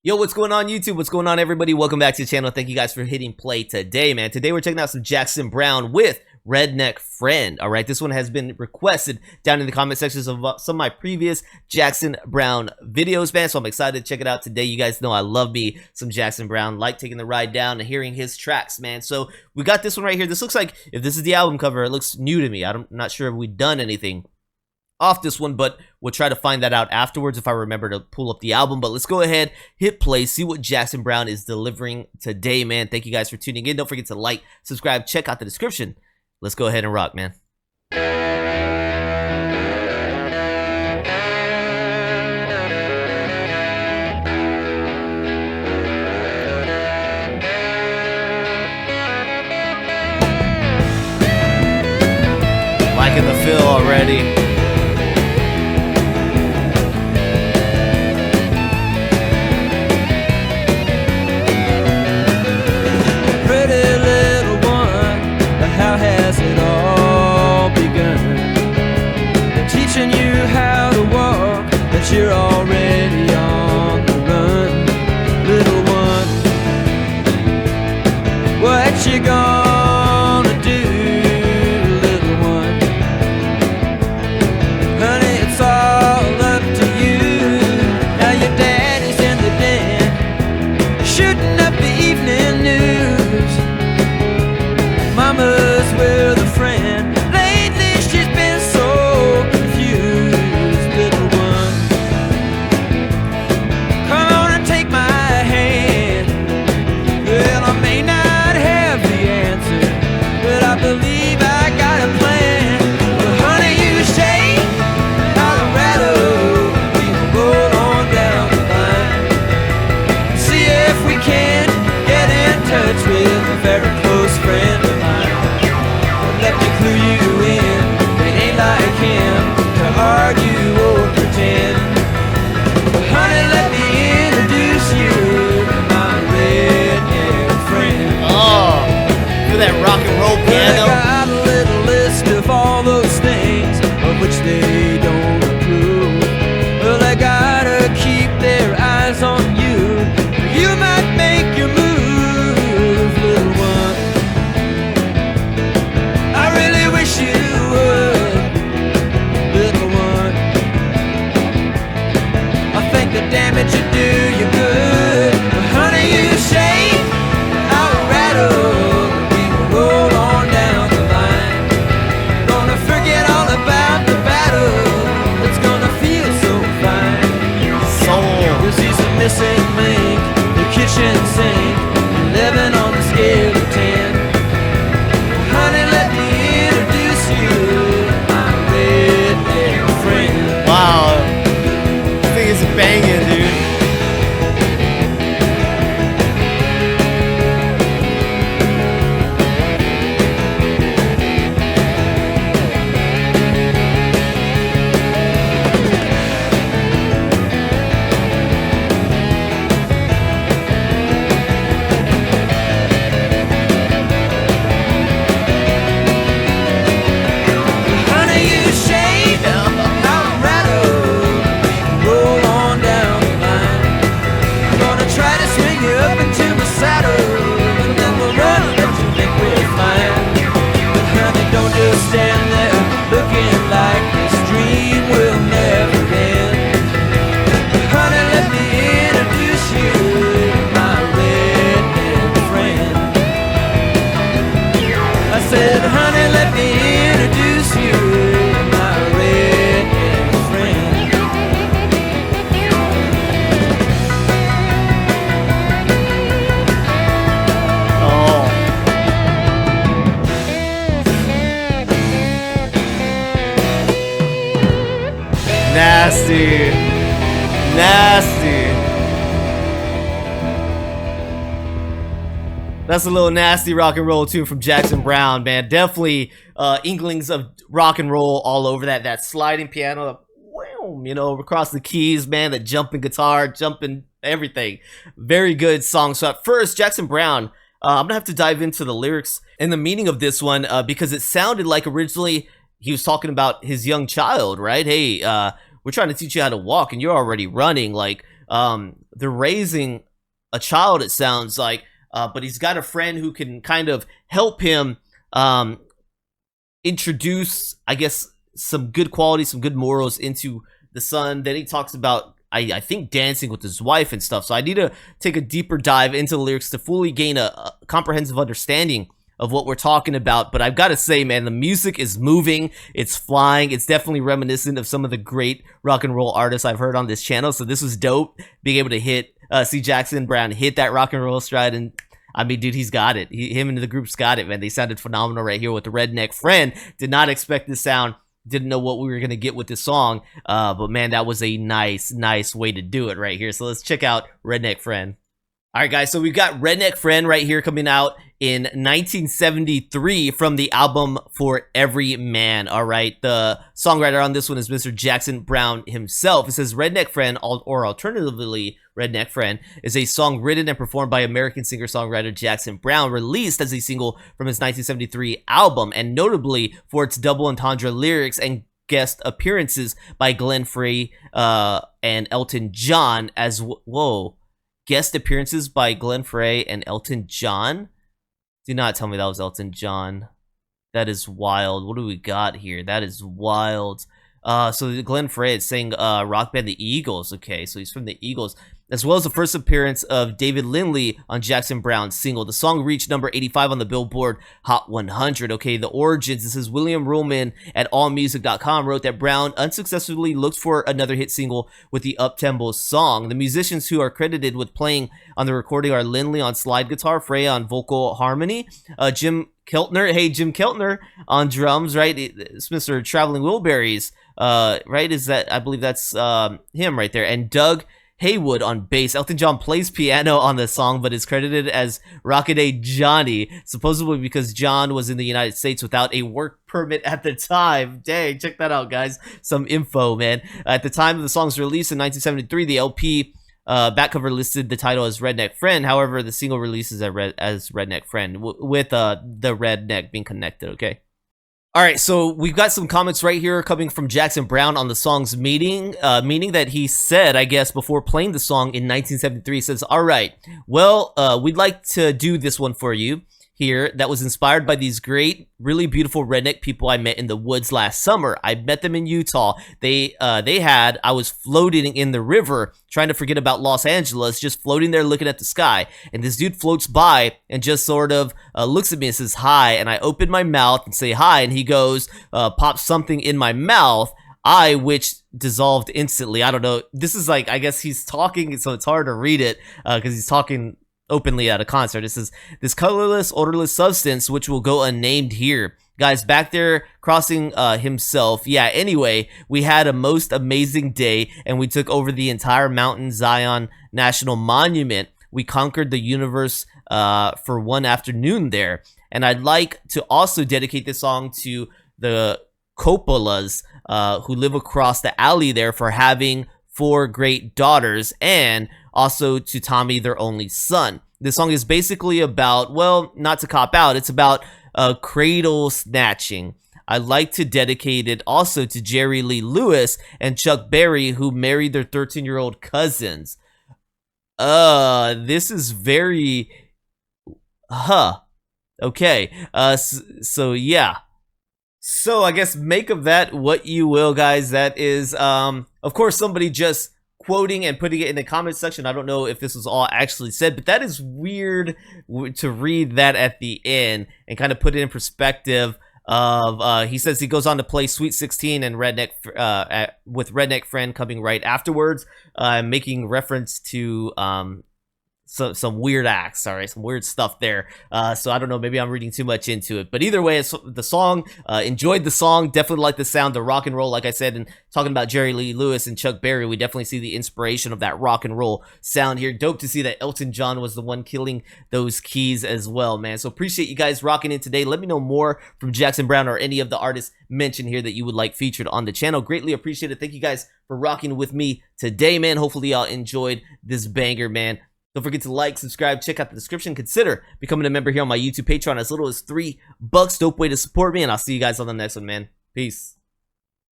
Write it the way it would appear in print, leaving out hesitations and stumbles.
Yo, what's going on YouTube? What's going on, everybody? Welcome back to the channel. Thank you guys for hitting play today, man. Today we're checking out some Jackson Browne with Redneck Friend. All right, this one has been requested down in the comment sections of some of my previous Jackson Browne videos, man. So I'm excited to check it out today. You guys know I love me some Jackson Browne, like taking the ride down and hearing his tracks, man. So we got this one right here. This looks like, if this is the album cover, it looks new to me. I'm not sure if we've done anything off this one, but we'll try to find that out afterwards if I remember to pull up the album. But let's go ahead, hit play, see what Jackson Browne is delivering today, man. Thank you guys for tuning in. Don't forget to like, subscribe, check out the description. Let's go ahead and rock, man. Liking the feel already. You're already on the run, little one. What you gonna do, little one? Honey, it's all up to you. Now your daddy's in the den, shooting up the evening news. Mama's with a friend. Lately she's been so confused, little one. That rock and roll piano. I got a little list of all those things of which they don't approve. Well, they gotta keep their eyes on you. You might make your move, little one. I really wish you would, little one. I think the damage you do you good. But honey, you say I'll rattle. Missing link, the kitchen sink, 11 on the scale of 10. Honey, let me introduce you, my redneck friend. Wow, this thing is banging, dude. Stand there looking like this dream will never end. Honey, let me introduce you, my redneck friend. I said, honey, let me introduce you, my redneck friend. Oh. Nasty. Nasty. That's a little nasty rock and roll tune from Jackson Browne, man. Definitely inklings of rock and roll all over that sliding piano, you know, across the keys, man, that jumping guitar, jumping everything. Very good song. So at first, Jackson Browne, I'm gonna have to dive into the lyrics and the meaning of this one because it sounded like originally he was talking about his young child, right? Hey, we're trying to teach you how to walk and you're already running. Like, they're raising a child, it sounds like, but he's got a friend who can kind of help him introduce, I guess, some good qualities, some good morals into the son. Then he talks about, I think, dancing with his wife and stuff. So I need to take a deeper dive into the lyrics to fully gain a comprehensive understanding of what we're talking about. But I've got to say, man, the music is moving, it's flying, it's definitely reminiscent of some of the great rock and roll artists I've heard on this channel. So this was dope, being able to see Jackson Browne hit that rock and roll stride. And I mean, dude, he's got it. Him and the group's got it, man. They sounded phenomenal right here with the Redneck Friend. Did not expect this sound. Didn't know what we were going to get with this song. But man, that was a nice way to do it right here. So let's check out Redneck Friend. All right, guys, so we've got Redneck Friend right here coming out in 1973 from the album For Every Man. All right, the songwriter on this one is Mr. Jackson Browne himself. It says Redneck Friend, or alternatively Redneck Friend, is a song written and performed by American singer-songwriter Jackson Browne, released as a single from his 1973 album, and notably for its double entendre lyrics and guest appearances by Glenn Frey and Elton John as whoa. Guest appearances by Glenn Frey and Elton John? Do not tell me that was Elton John. That is wild. What do we got here? That is wild. So Glenn Frey is saying rock band The Eagles. Okay, so he's from The Eagles. As well as the first appearance of David Lindley on Jackson Browne's single. The song reached number 85 on the Billboard Hot 100. Okay, the origins. This is William Ruhlman at AllMusic.com wrote that Browne unsuccessfully looked for another hit single with the up-tempo song. The musicians who are credited with playing on the recording are Lindley on slide guitar, Frey on vocal harmony, Jim Keltner, Jim Keltner on drums, right? It's Mr. Traveling Wilburys, right? Is that, I believe that's him right there, and Doug Haywood on bass. Elton John plays piano on the song, but is credited as Rockaday Johnny, supposedly because John was in the United States without a work permit at the time. Dang, check that out, guys. Some info, man. At the time of the song's release in 1973, the LP back cover listed the title as Redneck Friend. However, the single releases as Redneck Friend, with the redneck being connected, okay? All right, so we've got some comments right here coming from Jackson Browne on the song's meaning that he said, I guess, before playing the song in 1973. He says, all right, well, we'd like to do this one for you here that was inspired by these great, really beautiful redneck people I met in the woods last summer. I met them in Utah. I was floating in the river trying to forget about Los Angeles, just floating there looking at the sky. And this dude floats by and just sort of looks at me and says hi. And I open my mouth and say hi. And he goes, pops something in my mouth, which dissolved instantly. I don't know. This is like, I guess he's talking, so it's hard to read it because he's talking openly at a concert. It says, this colorless, odorless substance, which will go unnamed here. Guys, back there crossing himself. Yeah, anyway, we had a most amazing day, and we took over the entire Mount Zion National Monument. We conquered the universe for one afternoon there. And I'd like to also dedicate this song to the Coppolas who live across the alley there for having 4 great daughters, and also to Tommy, their only son. This song is basically about, well, not to cop out, it's about cradle snatching. I'd like to dedicate it also to Jerry Lee Lewis and Chuck Berry, who married their 13-year-old cousins. This is very, okay. So yeah. So I guess make of that what you will, guys. That is, of course, somebody just quoting and putting it in the comment section. I don't know if this was all actually said, but that is weird to read that at the end and kind of put it in perspective of, he says he goes on to play Sweet 16 and Redneck, with Redneck Friend coming right afterwards, making reference to, some weird acts, all right, some weird stuff there. So I don't know, maybe I'm reading too much into it, but either way, it's the song. Enjoyed the song, definitely like the sound, the rock and roll, like I said. And talking about Jerry Lee Lewis and Chuck Berry, we definitely see the inspiration of that rock and roll sound here. Dope to see that Elton John was the one killing those keys as well, man. So appreciate you guys rocking in today. Let me know more from Jackson Browne or any of the artists mentioned here that you would like featured on the channel. Greatly appreciate it. Thank you guys for rocking with me today, man. Hopefully y'all enjoyed this banger, man. Don't forget to like, subscribe, check out the description. Consider becoming a member here on my YouTube Patreon as little as $3. Dope way to support me, and I'll see you guys on the next one, man. Peace.